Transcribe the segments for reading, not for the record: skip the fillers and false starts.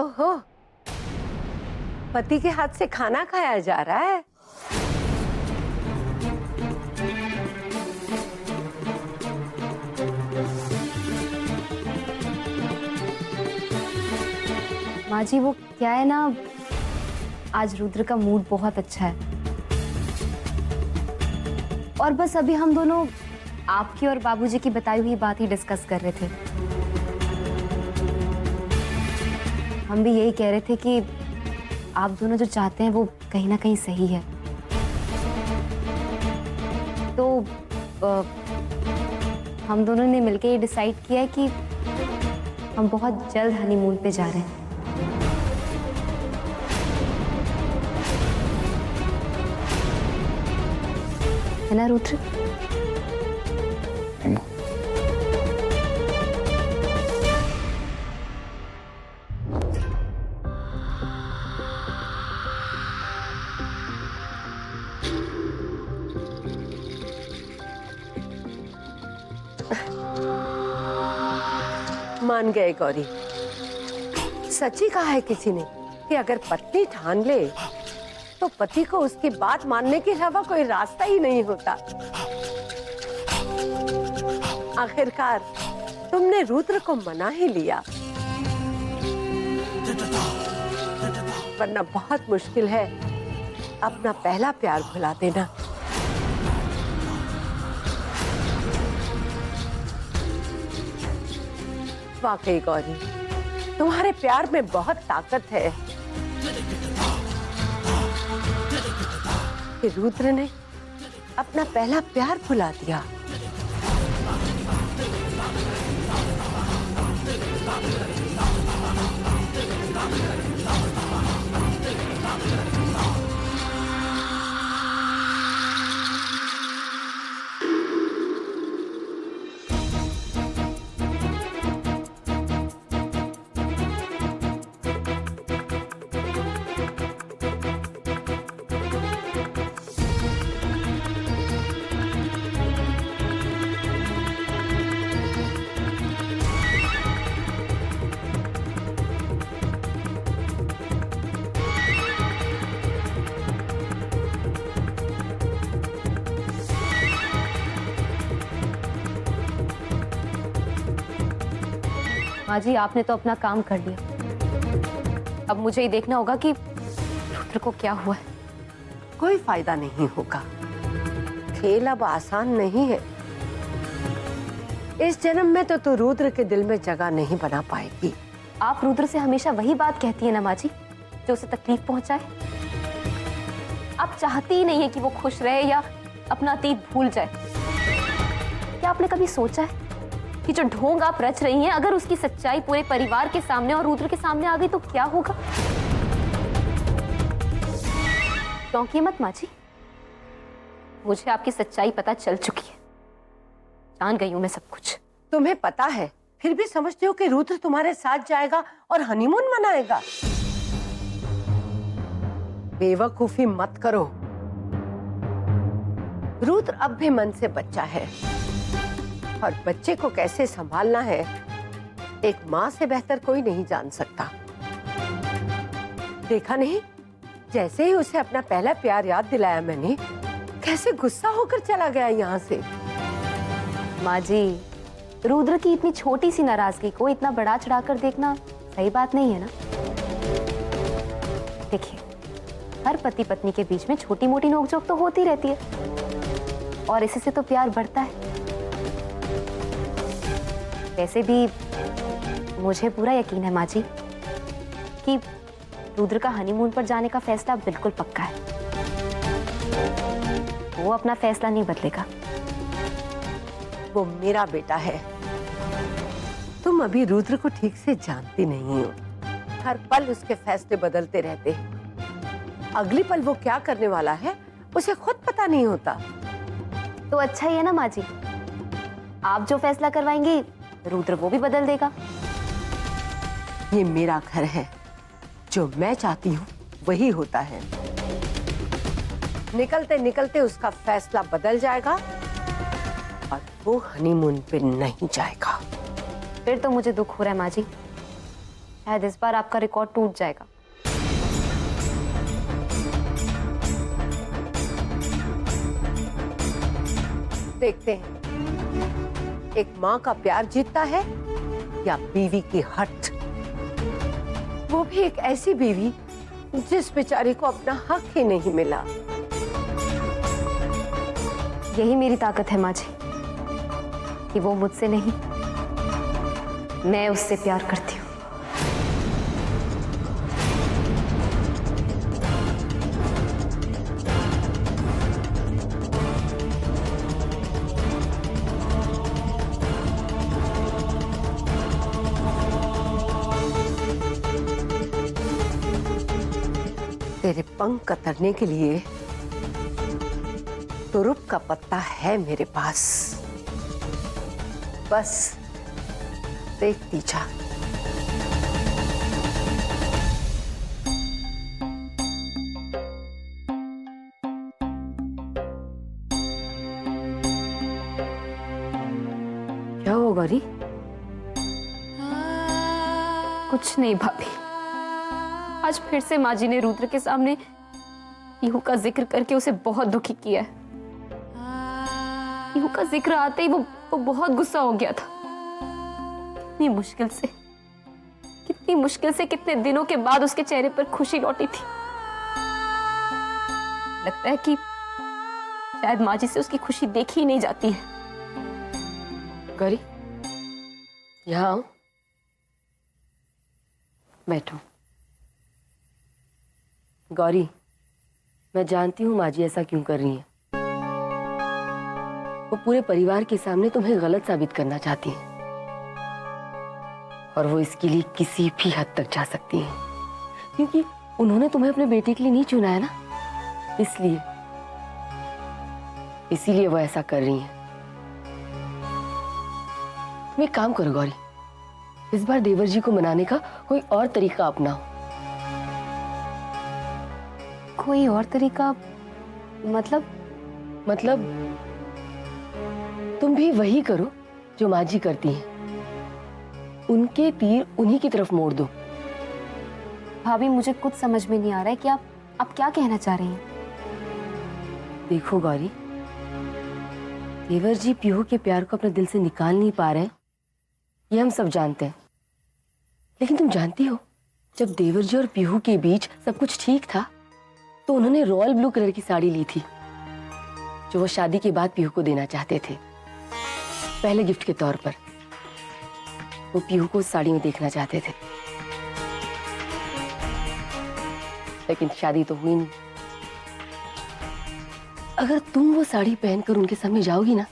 ओहो, पति के हाथ से खाना खाया जा रहा है। माँ जी वो क्या है ना, आज रुद्र का मूड बहुत अच्छा है और बस अभी हम दोनों आपकी और बाबूजी की बताई हुई बात ही डिस्कस कर रहे थे। हम भी यही कह रहे थे कि आप दोनों जो चाहते हैं वो कहीं ना कहीं सही है। तो हम दोनों ने मिलकर ये डिसाइड किया है कि हम बहुत जल्द हनीमून पे जा रहे हैं। है ना रुद्र? मान गए गौरी। सच ही कहा है किसी ने कि अगर पत्नी ठान ले तो पति को उसकी बात मानने के अलावा कोई रास्ता ही नहीं होता। आखिरकार तुमने रुद्र को मना ही लिया, वरना बहुत मुश्किल है अपना पहला प्यार भुला देना। वाकई गौरी, तुम्हारे प्यार में बहुत ताकत है कि रुद्र ने अपना पहला प्यार भुला दिया। माँ जी आपने तो अपना काम कर लिया, अब मुझे ही देखना होगा कि रुद्र को क्या हुआ है। कोई फायदा नहीं होगा, खेल अब आसान नहीं है। इस जन्म में तो तू रुद्र के दिल में जगह नहीं बना पाएगी। आप रुद्र से हमेशा वही बात कहती है ना माँ जी जो उसे तकलीफ पहुंचाए। आप चाहती ही नहीं है कि वो खुश रहे या अपना अतीत भूल जाए। क्या आपने कभी सोचा है कि जो ढोंग आप रच रही हैं, अगर उसकी सच्चाई पूरे परिवार के सामने और रुद्र के सामने आ गई तो क्या होगा? क्योंकि मत माँ जी, मुझे आपकी सच्चाई पता चल चुकी है, जान गई हूं मैं सब कुछ। तुम्हें पता है फिर भी समझते हो कि रुद्र तुम्हारे साथ जाएगा और हनीमून मनाएगा? बेवकूफी मत करो। रुद्र अब भी मन से बच्चा है और बच्चे को कैसे संभालना है एक माँ से बेहतर कोई नहीं जान सकता। देखा नहीं, जैसे ही उसे अपना पहला प्यार याद दिलाया मैंने, कैसे गुस्सा होकर चला गया यहाँ से। माँ जी, रुद्र की इतनी छोटी सी नाराजगी को इतना बढ़ा चढ़ाकर देखना सही बात नहीं है ना। देखिए, हर पति पत्नी के बीच में छोटी मोटी नोकझोंक तो होती रहती है और इसी से तो प्यार बढ़ता है। वैसे भी मुझे पूरा यकीन है माँ जी कि रुद्र का हनीमून पर जाने का फैसला बिल्कुल पक्का है। वो अपना फैसला नहीं बदलेगा। वो मेरा बेटा है। तुम अभी रुद्र को ठीक से जानती नहीं हो। हर पल उसके फैसले बदलते रहते हैं। अगली पल वो क्या करने वाला है उसे खुद पता नहीं होता। तो अच्छा ही है ना माँ जी, आप जो फैसला करवाएंगी रुद्र वो भी बदल देगा। ये मेरा घर है, जो मैं चाहती हूँ वही होता है। निकलते निकलते उसका फैसला बदल जाएगा और वो हनीमून पे नहीं जाएगा। फिर तो मुझे दुख हो रहा है माँ जी, शायद इस बार आपका रिकॉर्ड टूट जाएगा। देखते हैं एक माँ का प्यार जीतता है या बीवी की हट। वो भी एक ऐसी बीवी जिस बेचारे को अपना हक ही नहीं मिला। यही मेरी ताकत है माँ जी, कि वो मुझसे नहीं, मैं उससे प्यार करती हूँ। तेरे पंख कतरने के लिए तुरुप का पत्ता है मेरे पास, बस देखती जा। क्या हुआ गौरी? कुछ नहीं भाभी, आज फिर से माँ जी ने रुद्र के सामने पीहू का जिक्र करके उसे बहुत दुखी किया है। पीहू का जिक्र आते ही वो बहुत गुस्सा हो गया था। कितनी मुश्किल से कितने दिनों के बाद उसके चेहरे पर खुशी लौटी थी। लगता है कि शायद माँ जी से उसकी खुशी देखी ही नहीं जाती है। गौरी, यहाँ आओ, बैठो। गौरी, मैं जानती हूँ माँ जी ऐसा क्यों कर रही हैं। वो पूरे परिवार के सामने तुम्हें गलत साबित करना चाहती हैं, और वो इसके लिए किसी भी हद तक जा सकती हैं, क्योंकि उन्होंने तुम्हें अपने बेटे के लिए नहीं चुना है ना, इसीलिए वो ऐसा कर रही हैं। तुम एक काम करो गौरी, इस बार देवर जी को मनाने का कोई और तरीका अपनाओ। कोई और तरीका? मतलब तुम भी वही करो जो माँ जी करती हैं। उनके तीर उन्हीं की तरफ मोड़ दो। भाभी, मुझे कुछ समझ में नहीं आ रहा है कि आप क्या कहना चाह रही हैं। देखो गौरी, देवर जी पीहू के प्यार को अपने दिल से निकाल नहीं पा रहे, ये हम सब जानते हैं। लेकिन तुम जानती हो, जब देवर जी और पीहू के बीच सब कुछ ठीक था तो उन्होंने रॉयल ब्लू कलर की साड़ी ली थी, जो वो शादी के बाद पीहू को देना चाहते थे, पहले गिफ्ट के तौर पर। वो पीहू को उस साड़ी में देखना चाहते थे, लेकिन शादी तो हुई नहीं। अगर तुम वो साड़ी पहनकर उनके सामने जाओगी ना,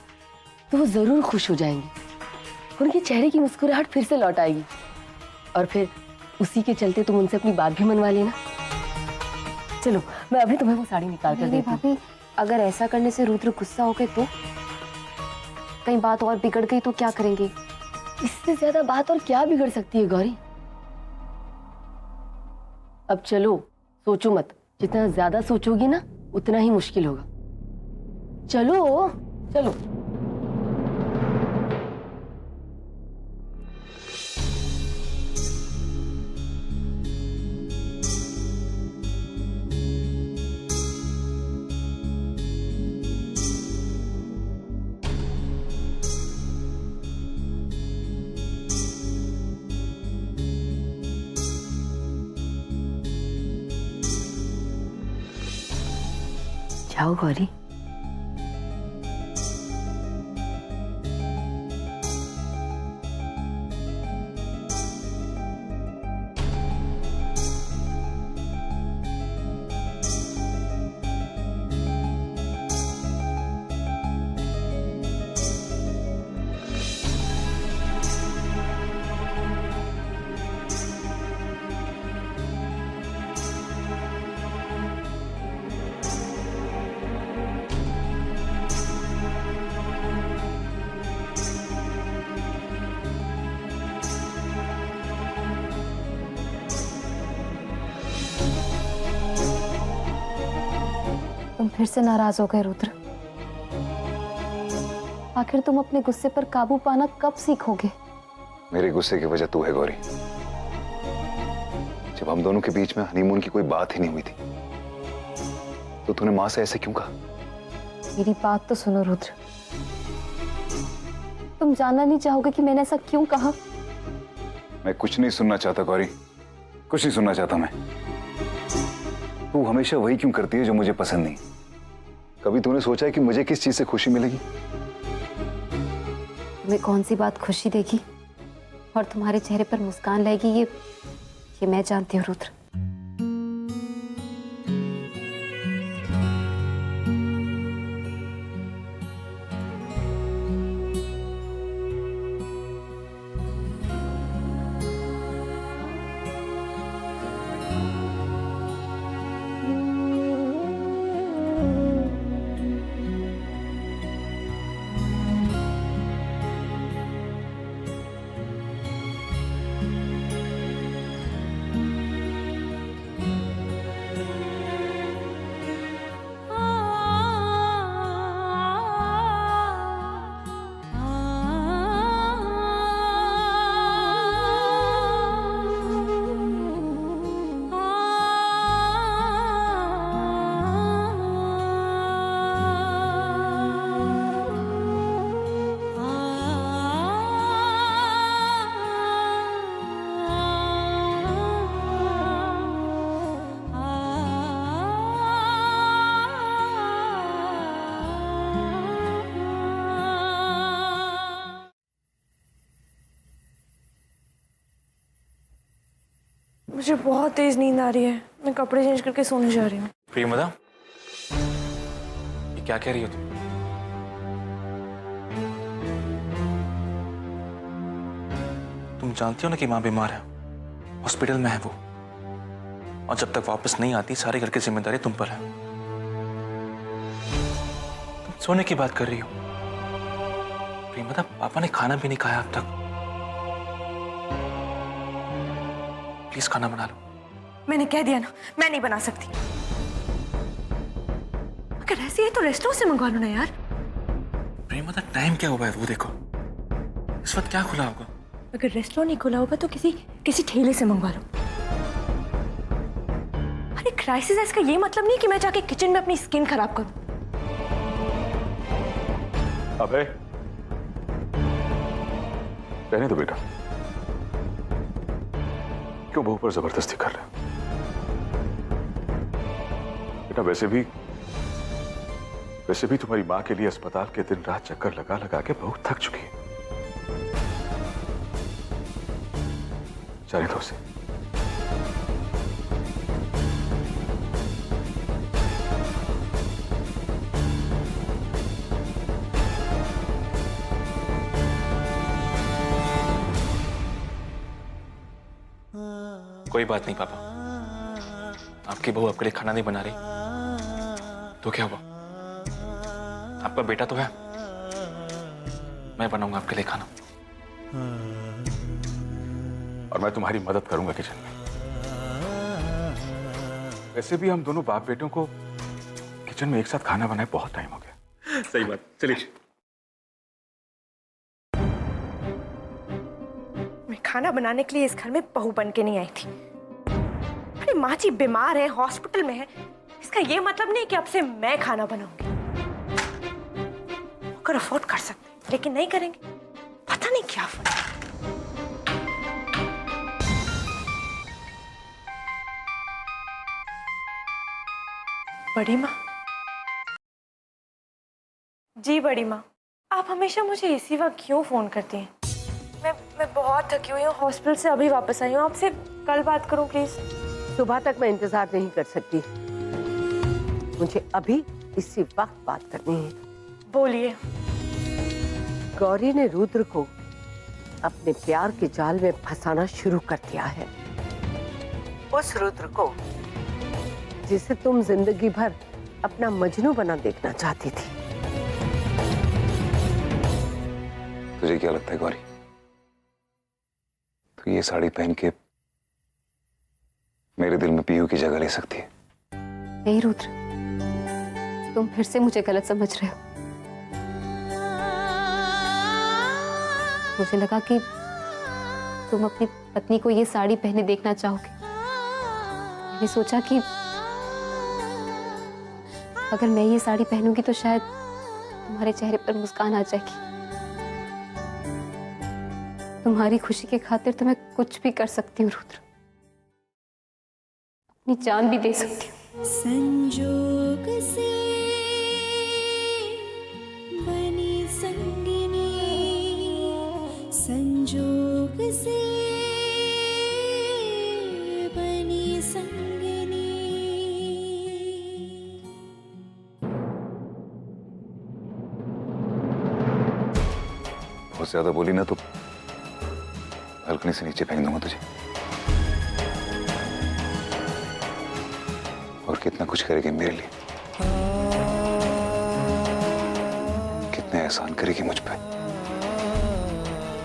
तो वो जरूर खुश हो जाएंगी, उनके चेहरे की मुस्कुराहट फिर से लौट आएगी, और फिर उसी के चलते तुम उनसे अपनी बात भी मनवा लेना। चलो, मैं अभी तुम्हें वो साड़ी निकाल कर देती हूँ। भाभी, अगर ऐसा करने से रुद्र गुस्सा हो गए तो? कहीं बात और बिगड़ गई तो क्या करेंगे? इससे ज्यादा बात और क्या बिगड़ सकती है गौरी? अब चलो, सोचो मत। जितना ज्यादा सोचोगी ना, उतना ही मुश्किल होगा। चलो चलो। जाओ गौरी। तुम फिर से नाराज हो गए रुद्र। आखिर तुम अपने गुस्से पर काबू पाना कब सीखोगे? मेरे गुस्से की वजह तू है गौरी। जब हम दोनों के बीच में हनीमून की कोई बात ही नहीं हुई थी, तो तूने माँ से ऐसे क्यों कहा? मेरी बात तो सुनो रुद्र, तुम जानना नहीं चाहोगे कि मैंने ऐसा क्यों कहा? मैं कुछ नहीं सुनना चाहता गौरी, कुछ नहीं सुनना चाहता मैं। तू हमेशा वही क्यों करती है जो मुझे पसंद नहीं? कभी तूने सोचा है कि मुझे किस चीज से खुशी मिलेगी? तुम्हें कौन सी बात खुशी देगी और तुम्हारे चेहरे पर मुस्कान लाएगी, ये मैं जानती हूँ रुद्र। मुझे बहुत तेज नींद आ रही है, मैं कपड़े चेंज करके सोने जा रही हूँ। प्रियमदा, ये क्या कह रही हो तुम? तुम जानती हो ना कि माँ बीमार है, हॉस्पिटल में है वो, और जब तक वापस नहीं आती सारे घर की जिम्मेदारी तुम पर है। तुम सोने की बात कर रही हो। प्रियमदा, पापा ने खाना भी नहीं खाया अब तक। प्लीज खाना बना लो। मैंने कह दिया ना, मैं नहीं बना सकती। अगर ऐसे है तो रेस्टोरेंट से मंगवा लो ना यार। प्रियमदा, टाइम क्या हुआ है वो देखो, इस वक्त क्या खुला होगा? अगर रेस्टोरेंट नहीं खुला होगा तो किसी ठेले से मंगवा लो। अरे क्राइसिस है, इसका ये मतलब नहीं कि मैं जाके किचन में अपनी स्किन खराब करूं। अबे रहने दो बेटा, क्यों बहू पर जबरदस्ती कर रहे हो? बेटा वैसे भी तुम्हारी माँ के लिए अस्पताल के दिन रात चक्कर लगा लगा के बहुत थक चुकी है। जाने दो उसे। कोई बात नहीं पापा, आपकी बहू आपके लिए खाना नहीं बना रही तो क्या हुआ? आपका बेटा तो है, मैं बनाऊंगा आपके लिए खाना। और मैं तुम्हारी मदद करूंगा किचन में। वैसे भी हम दोनों बाप बेटों को किचन में एक साथ खाना बनाए बहुत टाइम हो गया। सही बात, चलिए। मैं खाना बनाने के लिए इस घर में बहू बन के नहीं आई थी। अरे माँ जी बीमार है, हॉस्पिटल में है, इसका ये मतलब नहीं कि अब से मैं खाना बनाऊंगी। अगर अफोर्ड कर सकते लेकिन नहीं करेंगे, पता नहीं क्या फर्क। बड़ी माँ जी, बड़ी माँ आप हमेशा मुझे इसी वक्त क्यों फोन करती हैं? मैं बहुत थकी हुई हूँ, हॉस्पिटल से अभी वापस आई हूँ। आपसे कल बात करूँ प्लीज? सुबह तक मैं इंतजार नहीं कर सकती, मुझे अभी इसी वक्त बात करनी है। बोलिए। गौरी ने रुद्र को अपने प्यार के जाल में फंसाना शुरू कर दिया है। उस रुद्र को जिसे तुम जिंदगी भर अपना मजनू बना देखना चाहती थी। तुझे क्या लगता है गौरी, तो ये साड़ी पहन के मेरे दिल में पीयू की जगह ले सकती है? नहीं रुद्र, तुम फिर से मुझे गलत समझ रहे हो। मुझे लगा कि तुम अपनी पत्नी को ये साड़ी पहने देखना चाहोगे, मैंने सोचा कि अगर मैं ये साड़ी पहनूंगी तो शायद तुम्हारे चेहरे पर मुस्कान आ जाएगी। तुम्हारी खुशी के खातिर तो मैं कुछ भी कर सकती हूँ रुद्र, अपनी जान भी दे सकती हूँ। संजोग से बनी संगिनी, संजोग से बनी संगिनी। बहुत ज्यादा बोली ना तो बालकनी से नीचे फेंक दूंगा तुझे। और कितना कुछ करेगी मेरे लिए, कितने एहसान करेगी मुझ पे।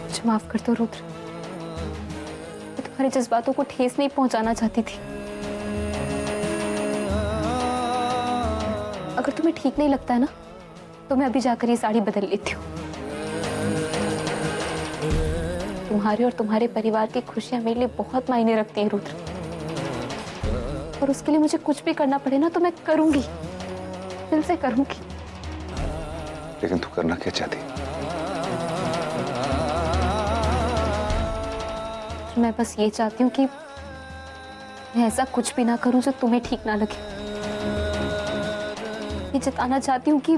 मुझे माफ कर दो रुद्र, मैं तुम्हारे जज्बातों को ठेस नहीं पहुंचाना चाहती थी। अगर तुम्हें ठीक नहीं लगता है ना तो मैं अभी जाकर ये साड़ी बदल लेती हूँ। तुम्हारे और तुम्हारे परिवार की खुशियां मेरे लिए बहुत मायने रखती हैं रुद्र, और उसके लिए मुझे कुछ भी करना पड़े ना तो मैं करूंगी, दिल से करूंगी। लेकिन तू करना क्या चाहती? मैं बस ये चाहती हूँ कि मैं ऐसा कुछ भी ना करूं जो तुम्हें ठीक ना लगे। ये जताना चाहती हूँ कि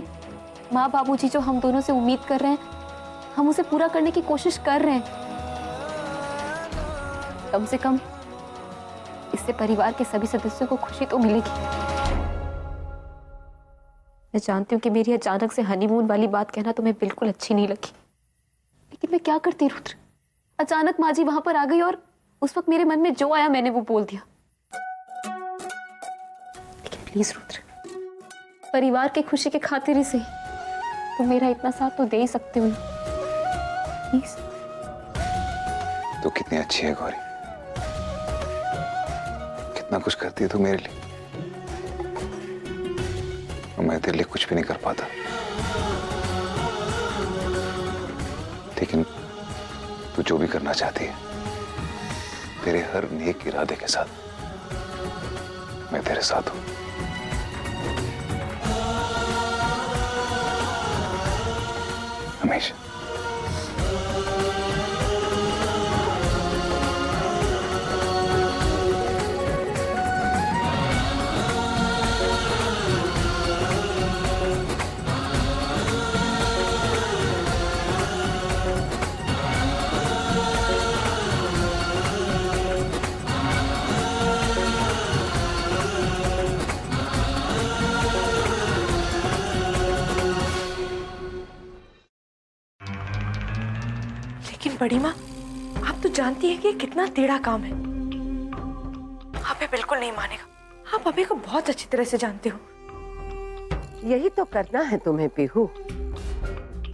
माँ बाबूजी जो हम दोनों से उम्मीद कर रहे हैं, हम उसे पूरा करने की कोशिश कर रहे हैं। कम से कम इससे परिवार के सभी सदस्यों को खुशी तो मिलेगी। मैं जानती हूँ कि मेरी अचानक से हनीमून वाली बात कहना तुम्हें बिल्कुल अच्छी नहीं लगी, लेकिन मैं क्या करती रुद्र। अचानक माँ जी वहां पर आ गई और उस वक्त मेरे मन में जो आया मैंने वो बोल दिया। लेकिन प्लीज रुद्र, परिवार की खुशी की खातिर ही सही तुम मेरा इतना साथ तो दे ही सकते हो ना, प्लीज। तू कितनी अच्छी है गौरी, कितना कुछ करती है तू मेरे लिए, और मैं तेरे लिए कुछ भी नहीं कर पाता। लेकिन तू जो भी करना चाहती है, तेरे हर नेक इरादे के साथ मैं तेरे साथ हूं। हमेशा। लेकिन बड़ी माँ, आप तो जानती है कि ये कितना टेढ़ा काम है। आप ये बिल्कुल नहीं मानेगा। आप अभी को बहुत अच्छी तरह से जानते हो। यही तो करना है तुम्हें पीहू।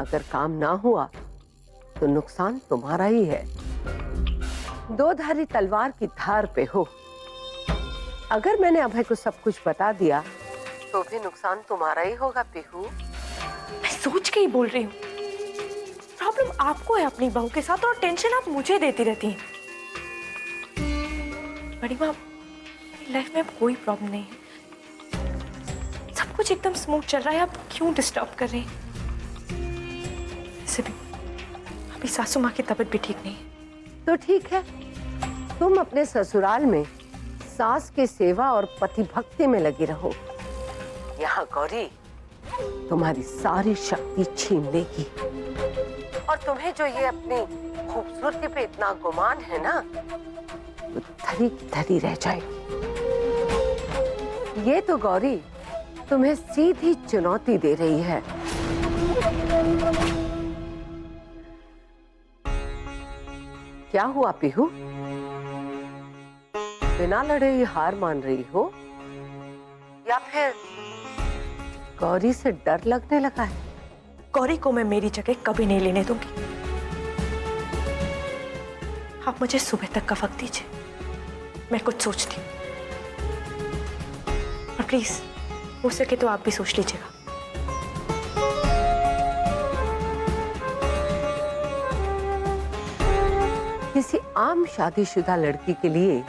अगर काम ना हुआ तो नुकसान तुम्हारा ही है। दो धारी तलवार की धार पे हो। अगर मैंने अभय को सब कुछ बता दिया तो भी नुकसान तुम्हारा ही होगा पीहू। मैं सोच के ही बोल रही हूँ। प्रॉब्लम आपको है अपनी बहू के साथ, और टेंशन आप मुझे देती रहती हैं। बड़ी माँ, मेरी लाइफ में अब कोई प्रॉब्लम नहीं है। सब कुछ एकदम स्मूथ चल रहा है। आप क्यों डिस्टर्ब कर रही हैं? वैसे भी अभी सासू माँ की तबीयत भी ठीक नहीं है। तो ठीक है, तुम अपने ससुराल में सास की सेवा और पति भक्ति में लगी रहो। यहाँ गौरी तुम्हारी सारी शक्ति छीन लेगी, और तुम्हें जो ये अपनी खूबसूरती पे इतना गुमान है ना, वो धरी की धरी रह जाएगी। ये तो गौरी तुम्हें सीधी चुनौती दे रही है। क्या हुआ पीहू? बिना लड़े ही हार मान रही हो, या फिर गौरी से डर लगने लगा है? गौरी को मैं मेरी जगह कभी नहीं लेने दूंगी। आप मुझे सुबह तक का वक्त दीजिए, मैं कुछ सोचती हूँ। और प्लीज हो सके तो आप भी सोच लीजिएगा। किसी आम शादीशुदा लड़की के लिए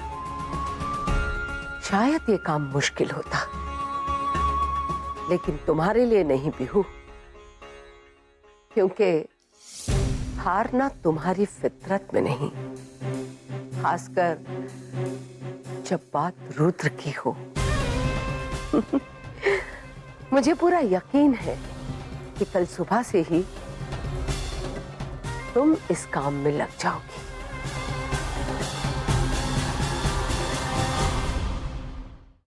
शायद ये काम मुश्किल होता, लेकिन तुम्हारे लिए नहीं बिहू, क्योंकि हारना तुम्हारी फितरत में नहीं, खासकर जब बात रुद्र की हो। मुझे पूरा यकीन है कि कल सुबह से ही तुम इस काम में लग जाओगी।